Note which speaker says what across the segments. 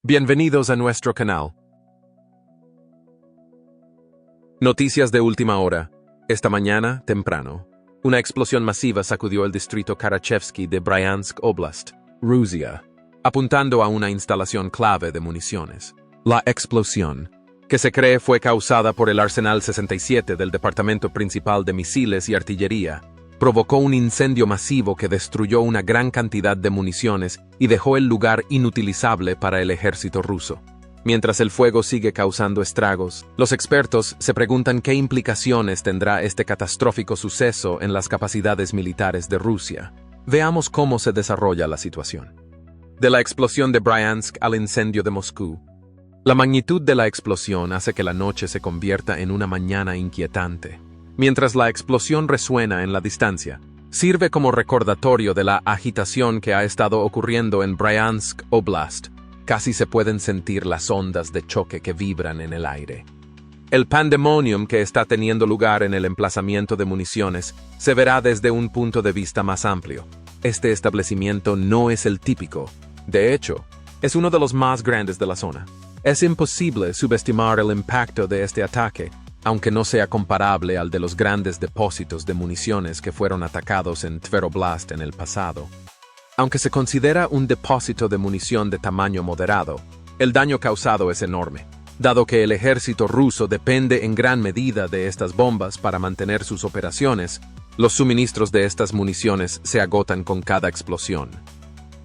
Speaker 1: Bienvenidos a nuestro canal. Noticias de última hora. Esta mañana, temprano, una explosión masiva sacudió el distrito Karachevsky de Bryansk Oblast, Rusia, apuntando a una instalación clave de municiones. La explosión, que se cree fue causada por el Arsenal 67 del Departamento Principal de Misiles y Artillería, provocó un incendio masivo que destruyó una gran cantidad de municiones y dejó el lugar inutilizable para el ejército ruso. Mientras el fuego sigue causando estragos, los expertos se preguntan qué implicaciones tendrá este catastrófico suceso en las capacidades militares de Rusia. Veamos cómo se desarrolla la situación. De la explosión de Bryansk al incendio de Moscú. La magnitud de la explosión hace que la noche se convierta en una mañana inquietante. Mientras la explosión resuena en la distancia, sirve como recordatorio de la agitación que ha estado ocurriendo en Bryansk Oblast. Casi se pueden sentir las ondas de choque que vibran en el aire. El pandemonium que está teniendo lugar en el emplazamiento de municiones se verá desde un punto de vista más amplio. Este establecimiento no es el típico. De hecho, es uno de los más grandes de la zona. Es imposible subestimar el impacto de este ataque, aunque no sea comparable al de los grandes depósitos de municiones que fueron atacados en Tveroblast en el pasado. Aunque se considera un depósito de munición de tamaño moderado, el daño causado es enorme, dado que el ejército ruso depende en gran medida de estas bombas para mantener sus operaciones. Los suministros de estas municiones se agotan con cada explosión.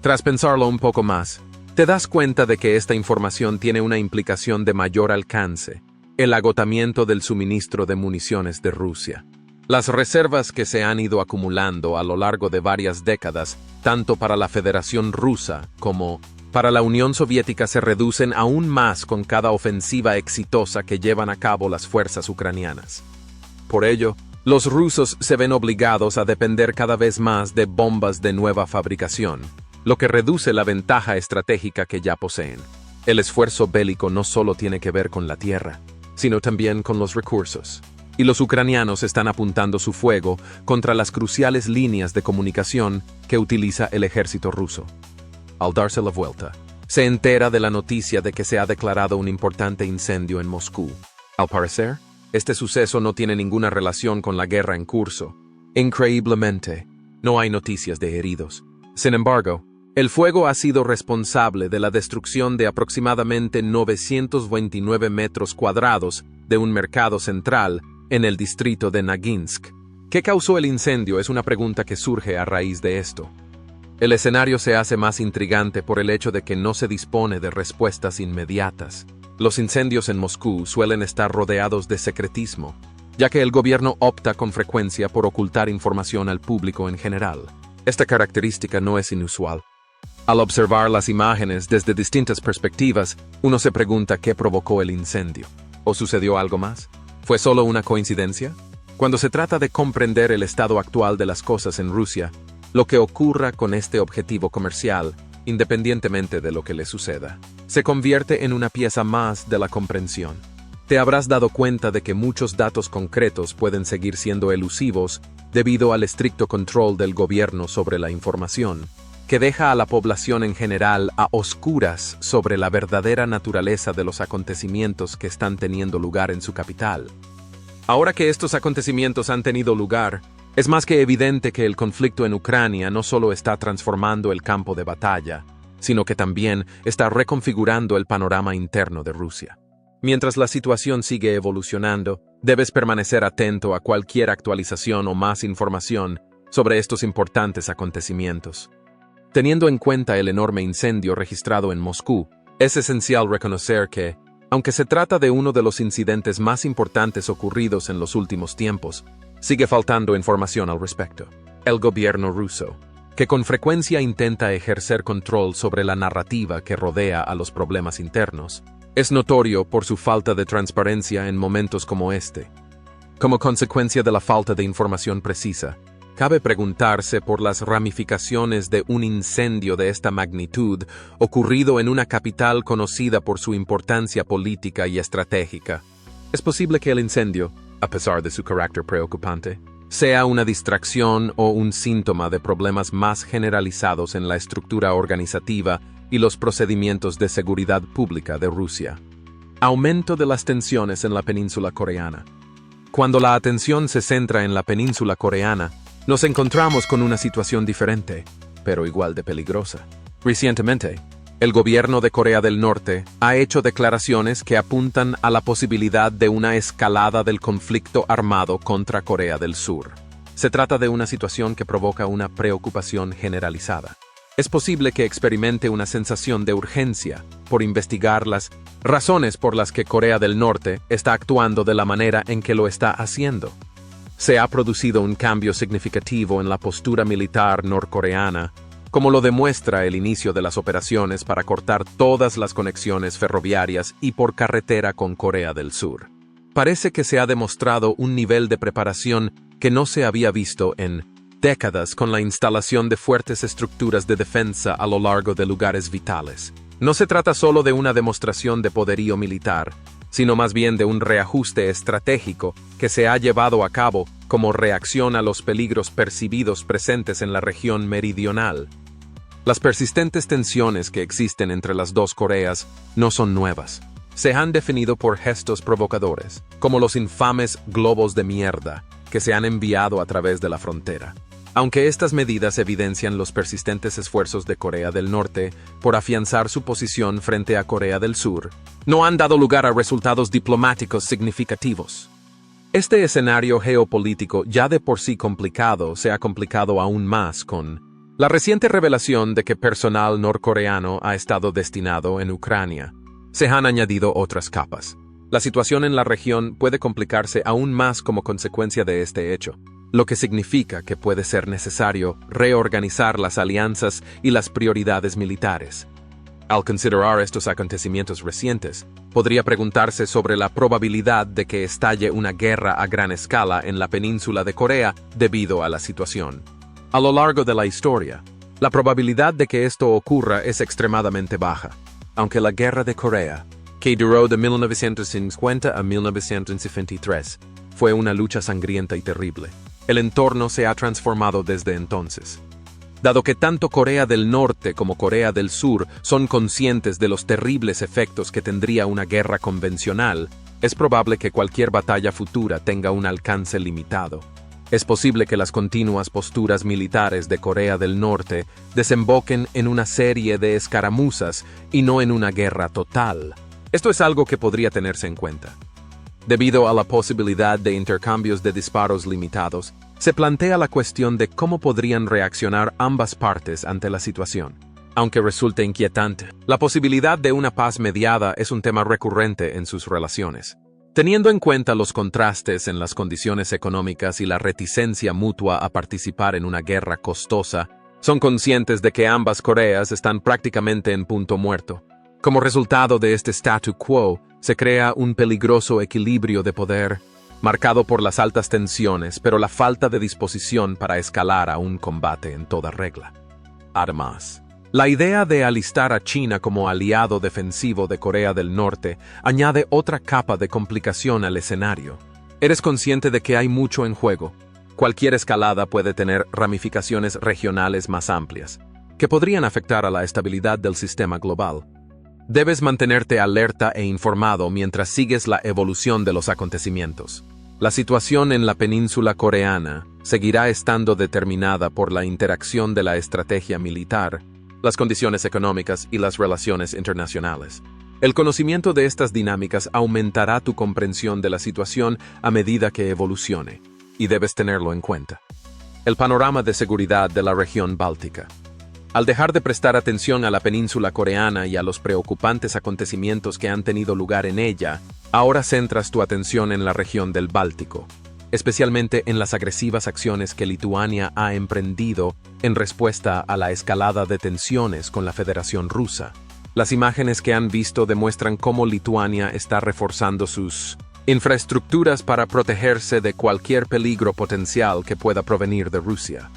Speaker 1: Tras pensarlo un poco más, te das cuenta de que esta información tiene una implicación de mayor alcance: el agotamiento del suministro de municiones de Rusia. Las reservas que se han ido acumulando a lo largo de varias décadas, tanto para la Federación Rusa como para la Unión Soviética, se reducen aún más con cada ofensiva exitosa que llevan a cabo las fuerzas ucranianas. Por ello, los rusos se ven obligados a depender cada vez más de bombas de nueva fabricación, lo que reduce la ventaja estratégica que ya poseen. El esfuerzo bélico no solo tiene que ver con la tierra, sino también con los recursos. Y los ucranianos están apuntando su fuego contra las cruciales líneas de comunicación que utiliza el ejército ruso. Al darse la vuelta, se entera de la noticia de que se ha declarado un importante incendio en Moscú. Al parecer, este suceso no tiene ninguna relación con la guerra en curso. Increíblemente, no hay noticias de heridos. Sin embargo, el fuego ha sido responsable de la destrucción de aproximadamente 929 metros cuadrados de un mercado central en el distrito de Naginsk. ¿Qué causó el incendio? Es una pregunta que surge a raíz de esto. El escenario se hace más intrigante por el hecho de que no se dispone de respuestas inmediatas. Los incendios en Moscú suelen estar rodeados de secretismo, ya que el gobierno opta con frecuencia por ocultar información al público en general. Esta característica no es inusual. Al observar las imágenes desde distintas perspectivas, uno se pregunta qué provocó el incendio. ¿O sucedió algo más? ¿Fue solo una coincidencia? Cuando se trata de comprender el estado actual de las cosas en Rusia, lo que ocurra con este objetivo comercial, independientemente de lo que le suceda, se convierte en una pieza más de la comprensión. Te habrás dado cuenta de que muchos datos concretos pueden seguir siendo elusivos debido al estricto control del gobierno sobre la información, que deja a la población en general a oscuras sobre la verdadera naturaleza de los acontecimientos que están teniendo lugar en su capital. Ahora que estos acontecimientos han tenido lugar, es más que evidente que el conflicto en Ucrania no solo está transformando el campo de batalla, sino que también está reconfigurando el panorama interno de Rusia. Mientras la situación sigue evolucionando, debes permanecer atento a cualquier actualización o más información sobre estos importantes acontecimientos. Teniendo en cuenta el enorme incendio registrado en Moscú, es esencial reconocer que, aunque se trata de uno de los incidentes más importantes ocurridos en los últimos tiempos, sigue faltando información al respecto. El gobierno ruso, que con frecuencia intenta ejercer control sobre la narrativa que rodea a los problemas internos, es notorio por su falta de transparencia en momentos como este. Como consecuencia de la falta de información precisa, cabe preguntarse por las ramificaciones de un incendio de esta magnitud ocurrido en una capital conocida por su importancia política y estratégica. Es posible que el incendio, a pesar de su carácter preocupante, sea una distracción o un síntoma de problemas más generalizados en la estructura organizativa y los procedimientos de seguridad pública de Rusia. Aumento de las tensiones en la península coreana. Cuando la atención se centra en la península coreana, nos encontramos con una situación diferente, pero igual de peligrosa. Recientemente, el gobierno de Corea del Norte ha hecho declaraciones que apuntan a la posibilidad de una escalada del conflicto armado contra Corea del Sur. Se trata de una situación que provoca una preocupación generalizada. Es posible que experimente una sensación de urgencia por investigar las razones por las que Corea del Norte está actuando de la manera en que lo está haciendo. Se ha producido un cambio significativo en la postura militar norcoreana, como lo demuestra el inicio de las operaciones para cortar todas las conexiones ferroviarias y por carretera con Corea del Sur. Parece que se ha demostrado un nivel de preparación que no se había visto en décadas con la instalación de fuertes estructuras de defensa a lo largo de lugares vitales. No se trata solo de una demostración de poderío militar, sino más bien de un reajuste estratégico que se ha llevado a cabo como reacción a los peligros percibidos presentes en la región meridional. Las persistentes tensiones que existen entre las dos Coreas no son nuevas. Se han definido por gestos provocadores, como los infames globos de mierda que se han enviado a través de la frontera. Aunque estas medidas evidencian los persistentes esfuerzos de Corea del Norte por afianzar su posición frente a Corea del Sur, no han dado lugar a resultados diplomáticos significativos. Este escenario geopolítico ya de por sí complicado se ha complicado aún más con la reciente revelación de que personal norcoreano ha estado destinado en Ucrania. Se han añadido otras capas. La situación en la región puede complicarse aún más como consecuencia de este hecho, lo que significa que puede ser necesario reorganizar las alianzas y las prioridades militares. Al considerar estos acontecimientos recientes, podría preguntarse sobre la probabilidad de que estalle una guerra a gran escala en la península de Corea debido a la situación. A lo largo de la historia, la probabilidad de que esto ocurra es extremadamente baja, aunque la Guerra de Corea, que duró de 1950 a 1953, fue una lucha sangrienta y terrible. El entorno se ha transformado desde entonces. Dado que tanto Corea del Norte como Corea del Sur son conscientes de los terribles efectos que tendría una guerra convencional, es probable que cualquier batalla futura tenga un alcance limitado. Es posible que las continuas posturas militares de Corea del Norte desemboquen en una serie de escaramuzas y no en una guerra total. Esto es algo que podría tenerse en cuenta. Debido a la posibilidad de intercambios de disparos limitados, se plantea la cuestión de cómo podrían reaccionar ambas partes ante la situación. Aunque resulte inquietante, la posibilidad de una paz mediada es un tema recurrente en sus relaciones. Teniendo en cuenta los contrastes en las condiciones económicas y la reticencia mutua a participar en una guerra costosa, son conscientes de que ambas Coreas están prácticamente en punto muerto. Como resultado de este statu quo, se crea un peligroso equilibrio de poder, marcado por las altas tensiones, pero la falta de disposición para escalar a un combate en toda regla. Además, la idea de alistar a China como aliado defensivo de Corea del Norte añade otra capa de complicación al escenario. Eres consciente de que hay mucho en juego. Cualquier escalada puede tener ramificaciones regionales más amplias, que podrían afectar a la estabilidad del sistema global. Debes mantenerte alerta e informado mientras sigues la evolución de los acontecimientos. La situación en la península coreana seguirá estando determinada por la interacción de la estrategia militar, las condiciones económicas y las relaciones internacionales. El conocimiento de estas dinámicas aumentará tu comprensión de la situación a medida que evolucione, y debes tenerlo en cuenta. El panorama de seguridad de la región báltica. Al dejar de prestar atención a la península coreana y a los preocupantes acontecimientos que han tenido lugar en ella, ahora centras tu atención en la región del Báltico, especialmente en las agresivas acciones que Lituania ha emprendido en respuesta a la escalada de tensiones con la Federación Rusa. Las imágenes que han visto demuestran cómo Lituania está reforzando sus infraestructuras para protegerse de cualquier peligro potencial que pueda provenir de Rusia.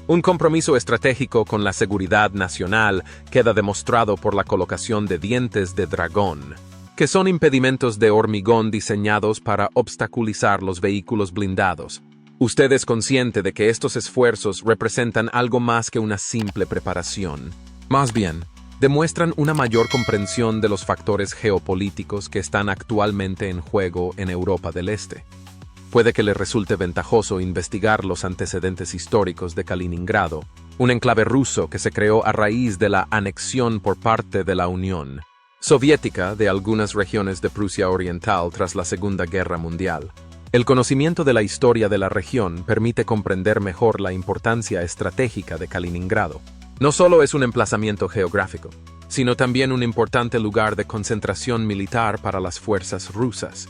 Speaker 1: Un compromiso estratégico con la seguridad nacional queda demostrado por la colocación de dientes de dragón, que son impedimentos de hormigón diseñados para obstaculizar los vehículos blindados. Usted es consciente de que estos esfuerzos representan algo más que una simple preparación. Más bien, demuestran una mayor comprensión de los factores geopolíticos que están actualmente en juego en Europa del Este. Puede que les resulte ventajoso investigar los antecedentes históricos de Kaliningrado, un enclave ruso que se creó a raíz de la anexión por parte de la Unión Soviética de algunas regiones de Prusia Oriental tras la Segunda Guerra Mundial. El conocimiento de la historia de la región permite comprender mejor la importancia estratégica de Kaliningrado. No solo es un emplazamiento geográfico, sino también un importante lugar de concentración militar para las fuerzas rusas.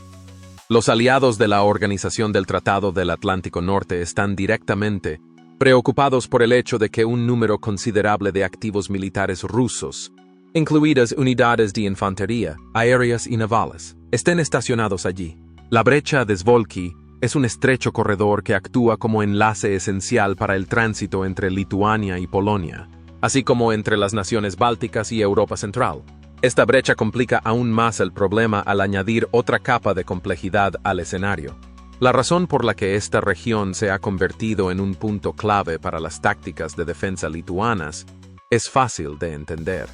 Speaker 1: Los aliados de la Organización del Tratado del Atlántico Norte están directamente preocupados por el hecho de que un número considerable de activos militares rusos, incluidas unidades de infantería, aéreas y navales, estén estacionados allí. La brecha de Zvolky es un estrecho corredor que actúa como enlace esencial para el tránsito entre Lituania y Polonia, así como entre las naciones bálticas y Europa Central. Esta brecha complica aún más el problema al añadir otra capa de complejidad al escenario. La razón por la que esta región se ha convertido en un punto clave para las tácticas de defensa lituanas es fácil de entender.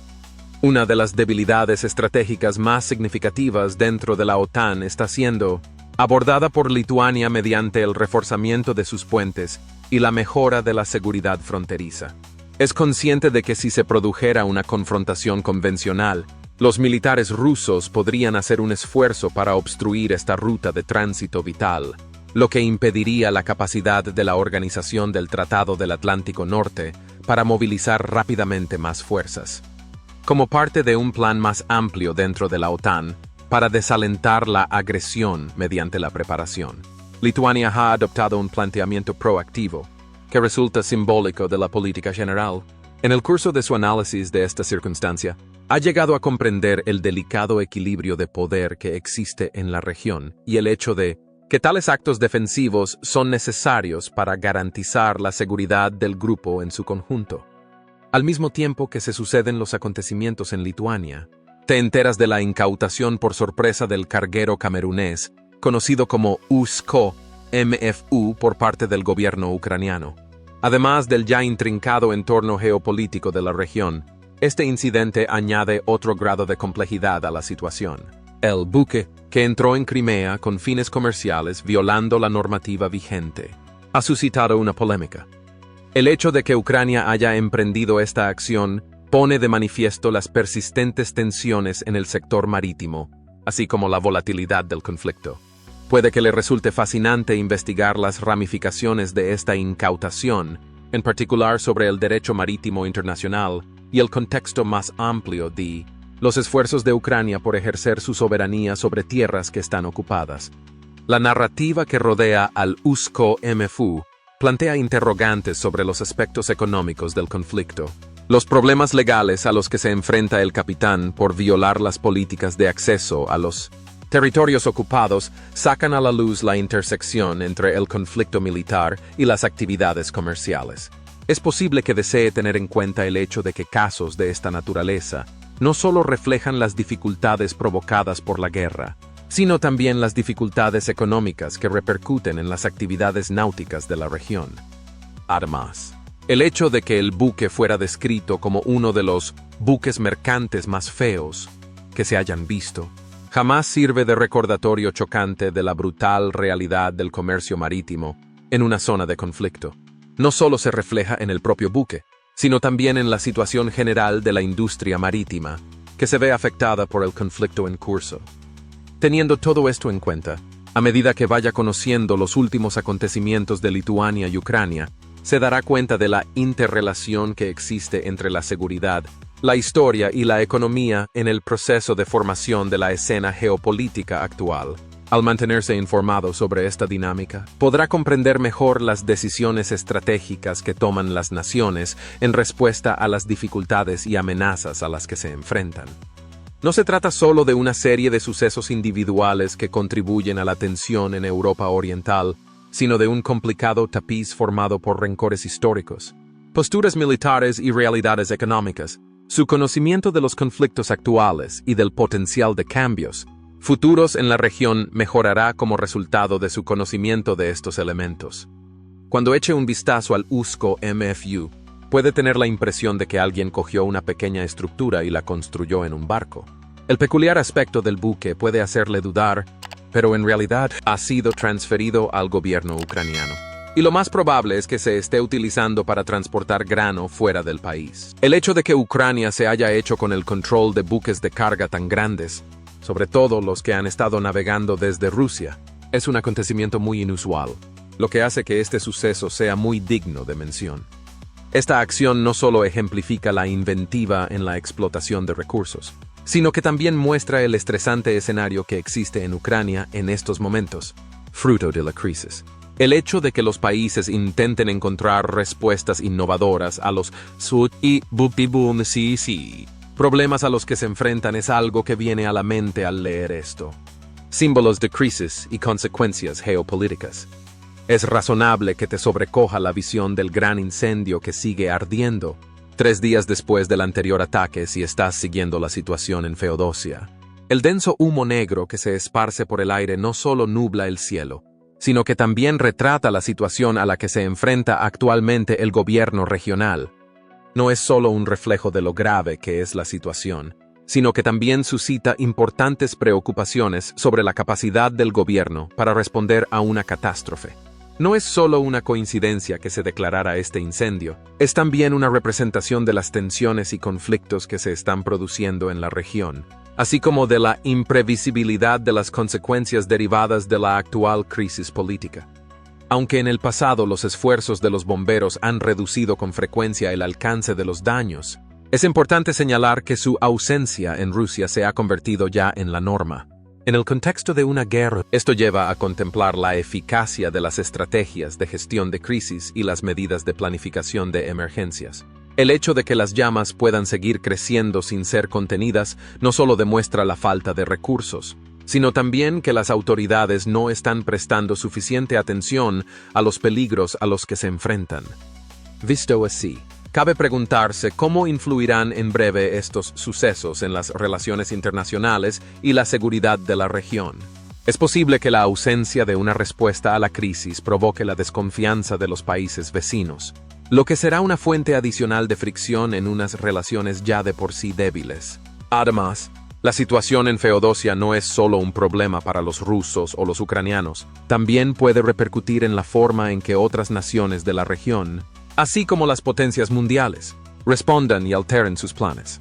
Speaker 1: Una de las debilidades estratégicas más significativas dentro de la OTAN está siendo abordada por Lituania mediante el reforzamiento de sus puentes y la mejora de la seguridad fronteriza. Es consciente de que si se produjera una confrontación convencional, los militares rusos podrían hacer un esfuerzo para obstruir esta ruta de tránsito vital, lo que impediría la capacidad de la Organización del Tratado del Atlántico Norte para movilizar rápidamente más fuerzas. Como parte de un plan más amplio dentro de la OTAN, para desalentar la agresión mediante la preparación, Lituania ha adoptado un planteamiento proactivo, que resulta simbólico de la política general. En el curso de su análisis de esta circunstancia, ha llegado a comprender el delicado equilibrio de poder que existe en la región y el hecho de que tales actos defensivos son necesarios para garantizar la seguridad del grupo en su conjunto. Al mismo tiempo que se suceden los acontecimientos en Lituania, te enteras de la incautación por sorpresa del carguero camerunés, conocido como USCO-MFU por parte del gobierno ucraniano. Además del ya intrincado entorno geopolítico de la región, este incidente añade otro grado de complejidad a la situación. El buque, que entró en Crimea con fines comerciales violando la normativa vigente, ha suscitado una polémica. El hecho de que Ucrania haya emprendido esta acción pone de manifiesto las persistentes tensiones en el sector marítimo, así como la volatilidad del conflicto. Puede que le resulte fascinante investigar las ramificaciones de esta incautación, en particular sobre el derecho marítimo internacional y el contexto más amplio de los esfuerzos de Ucrania por ejercer su soberanía sobre tierras que están ocupadas. La narrativa que rodea al USCO-MFU plantea interrogantes sobre los aspectos económicos del conflicto, los problemas legales a los que se enfrenta el capitán por violar las políticas de acceso a los territorios ocupados sacan a la luz la intersección entre el conflicto militar y las actividades comerciales. Es posible que desee tener en cuenta el hecho de que casos de esta naturaleza no solo reflejan las dificultades provocadas por la guerra, sino también las dificultades económicas que repercuten en las actividades náuticas de la región. Además, el hecho de que el buque fuera descrito como uno de los buques mercantes más feos que se hayan visto, jamás sirve de recordatorio chocante de la brutal realidad del comercio marítimo en una zona de conflicto. No solo se refleja en el propio buque, sino también en la situación general de la industria marítima, que se ve afectada por el conflicto en curso. Teniendo todo esto en cuenta, a medida que vaya conociendo los últimos acontecimientos de Lituania y Ucrania, se dará cuenta de la interrelación que existe entre la seguridad, la historia y la economía en el proceso de formación de la escena geopolítica actual. Al mantenerse informado sobre esta dinámica, podrá comprender mejor las decisiones estratégicas que toman las naciones en respuesta a las dificultades y amenazas a las que se enfrentan. No se trata solo de una serie de sucesos individuales que contribuyen a la tensión en Europa Oriental, sino de un complicado tapiz formado por rencores históricos, posturas militares y realidades económicas. Su conocimiento de los conflictos actuales y del potencial de cambios futuros en la región mejorará como resultado de su conocimiento de estos elementos. Cuando eche un vistazo al USCO-MFU, puede tener la impresión de que alguien cogió una pequeña estructura y la construyó en un barco. El peculiar aspecto del buque puede hacerle dudar, pero en realidad ha sido transferido al gobierno ucraniano. Y lo más probable es que se esté utilizando para transportar grano fuera del país. El hecho de que Ucrania se haya hecho con el control de buques de carga tan grandes, sobre todo los que han estado navegando desde Rusia, es un acontecimiento muy inusual, lo que hace que este suceso sea muy digno de mención. Esta acción no solo ejemplifica la inventiva en la explotación de recursos, sino que también muestra el estresante escenario que existe en Ucrania en estos momentos, fruto de la crisis. El hecho de que los países intenten encontrar respuestas innovadoras a los problemas a los que se enfrentan es algo que viene a la mente al leer esto. Símbolos de crisis y consecuencias geopolíticas. Es razonable que te sobrecoja la visión del gran incendio que sigue ardiendo 3 días después del anterior ataque si estás siguiendo la situación en Feodosia. El denso humo negro que se esparce por el aire no solo nubla el cielo, sino que también retrata la situación a la que se enfrenta actualmente el gobierno regional. No es solo un reflejo de lo grave que es la situación, sino que también suscita importantes preocupaciones sobre la capacidad del gobierno para responder a una catástrofe. No es solo una coincidencia que se declarara este incendio, es también una representación de las tensiones y conflictos que se están produciendo en la región, así como de la imprevisibilidad de las consecuencias derivadas de la actual crisis política. Aunque en el pasado los esfuerzos de los bomberos han reducido con frecuencia el alcance de los daños, es importante señalar que su ausencia en Rusia se ha convertido ya en la norma. En el contexto de una guerra, esto lleva a contemplar la eficacia de las estrategias de gestión de crisis y las medidas de planificación de emergencias. El hecho de que las llamas puedan seguir creciendo sin ser contenidas no solo demuestra la falta de recursos, sino también que las autoridades no están prestando suficiente atención a los peligros a los que se enfrentan. Visto así, cabe preguntarse cómo influirán en breve estos sucesos en las relaciones internacionales y la seguridad de la región. Es posible que la ausencia de una respuesta a la crisis provoque la desconfianza de los países vecinos, lo que será una fuente adicional de fricción en unas relaciones ya de por sí débiles. Además, la situación en Feodosia no es solo un problema para los rusos o los ucranianos, también puede repercutir en la forma en que otras naciones de la región, así como las potencias mundiales, respondan y alteren sus planes.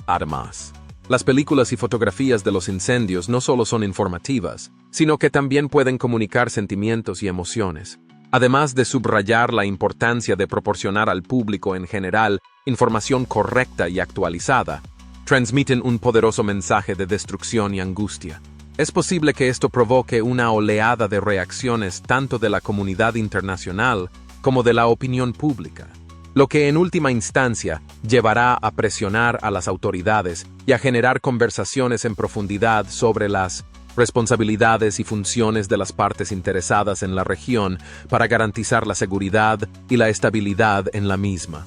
Speaker 1: Además, las películas y fotografías de los incendios no solo son informativas, sino que también pueden comunicar sentimientos y emociones, además de subrayar la importancia de proporcionar al público en general información correcta y actualizada. Transmiten un poderoso mensaje de destrucción y angustia. Es posible que esto provoque una oleada de reacciones tanto de la comunidad internacional como de la opinión pública, lo que en última instancia llevará a presionar a las autoridades y a generar conversaciones en profundidad sobre las responsabilidades y funciones de las partes interesadas en la región para garantizar la seguridad y la estabilidad en la misma.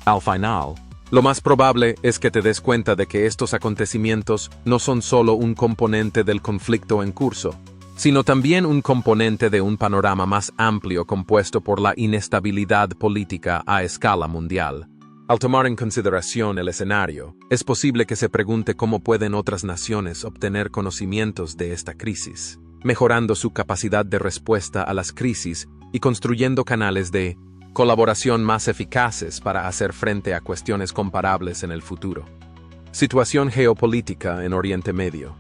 Speaker 1: Al final, lo más probable es que te des cuenta de que estos acontecimientos no son solo un componente del conflicto en curso, sino también un componente de un panorama más amplio compuesto por la inestabilidad política a escala mundial. Al tomar en consideración el escenario, es posible que se pregunte cómo pueden otras naciones obtener conocimientos de esta crisis, mejorando su capacidad de respuesta a las crisis y construyendo canales de colaboración más eficaces para hacer frente a cuestiones comparables en el futuro. Situación geopolítica en Oriente Medio.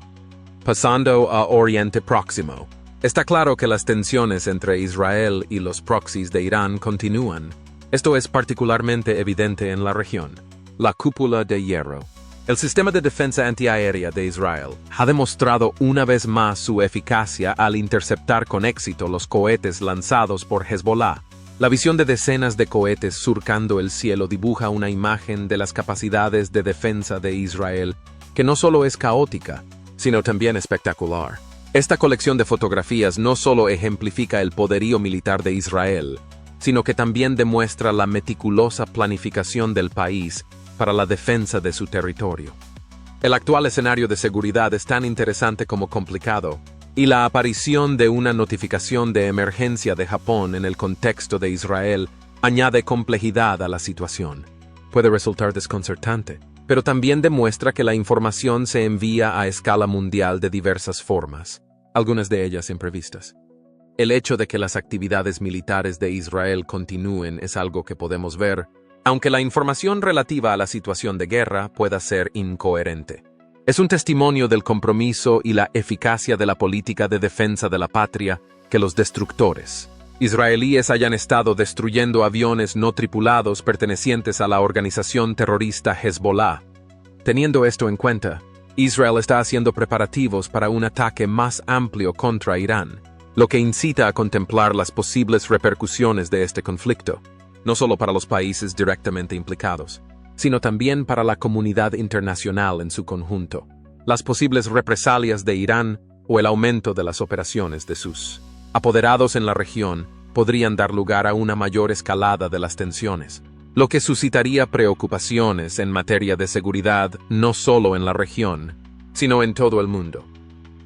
Speaker 1: Pasando a Oriente Próximo. Está claro que las tensiones entre Israel y los proxies de Irán continúan. Esto es particularmente evidente en la región. La cúpula de hierro. El sistema de defensa antiaérea de Israel ha demostrado una vez más su eficacia al interceptar con éxito los cohetes lanzados por Hezbollah. La visión de decenas de cohetes surcando el cielo dibuja una imagen de las capacidades de defensa de Israel que no solo es caótica, sino también espectacular. Esta colección de fotografías no solo ejemplifica el poderío militar de Israel, sino que también demuestra la meticulosa planificación del país para la defensa de su territorio. El actual escenario de seguridad es tan interesante como complicado, y la aparición de una notificación de emergencia de Japón en el contexto de Israel añade complejidad a la situación. Puede resultar desconcertante, pero también demuestra que la información se envía a escala mundial de diversas formas, algunas de ellas imprevistas. El hecho de que las actividades militares de Israel continúen es algo que podemos ver, aunque la información relativa a la situación de guerra pueda ser incoherente. Es un testimonio del compromiso y la eficacia de la política de defensa de la patria que los destructores israelíes hayan estado destruyendo aviones no tripulados pertenecientes a la organización terrorista Hezbollah. Teniendo esto en cuenta, Israel está haciendo preparativos para un ataque más amplio contra Irán, lo que incita a contemplar las posibles repercusiones de este conflicto, no solo para los países directamente implicados, sino también para la comunidad internacional en su conjunto, las posibles represalias de Irán o el aumento de las operaciones de sus apoderados en la región podrían dar lugar a una mayor escalada de las tensiones, lo que suscitaría preocupaciones en materia de seguridad no solo en la región, sino en todo el mundo.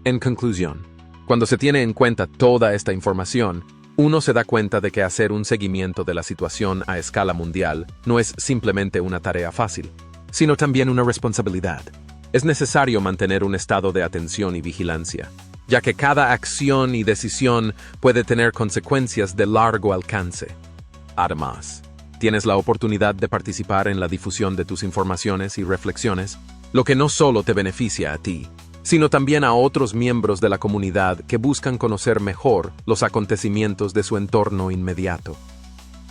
Speaker 1: En conclusión, cuando se tiene en cuenta toda esta información, uno se da cuenta de que hacer un seguimiento de la situación a escala mundial no es simplemente una tarea fácil, sino también una responsabilidad. Es necesario mantener un estado de atención y vigilancia, ya que cada acción y decisión puede tener consecuencias de largo alcance. Además, tienes la oportunidad de participar en la difusión de tus informaciones y reflexiones, lo que no solo te beneficia a ti, sino también a otros miembros de la comunidad que buscan conocer mejor los acontecimientos de su entorno inmediato.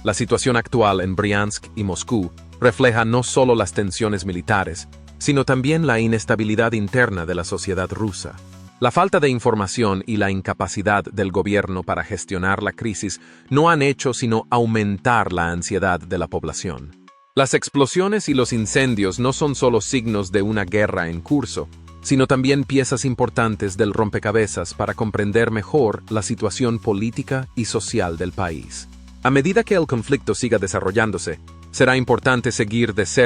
Speaker 1: La situación actual en Briansk y Moscú refleja no solo las tensiones militares, sino también la inestabilidad interna de la sociedad rusa. La falta de información y la incapacidad del gobierno para gestionar la crisis no han hecho sino aumentar la ansiedad de la población. Las explosiones y los incendios no son solo signos de una guerra en curso, sino también piezas importantes del rompecabezas para comprender mejor la situación política y social del país. A medida que el conflicto siga desarrollándose, será importante seguir de cerca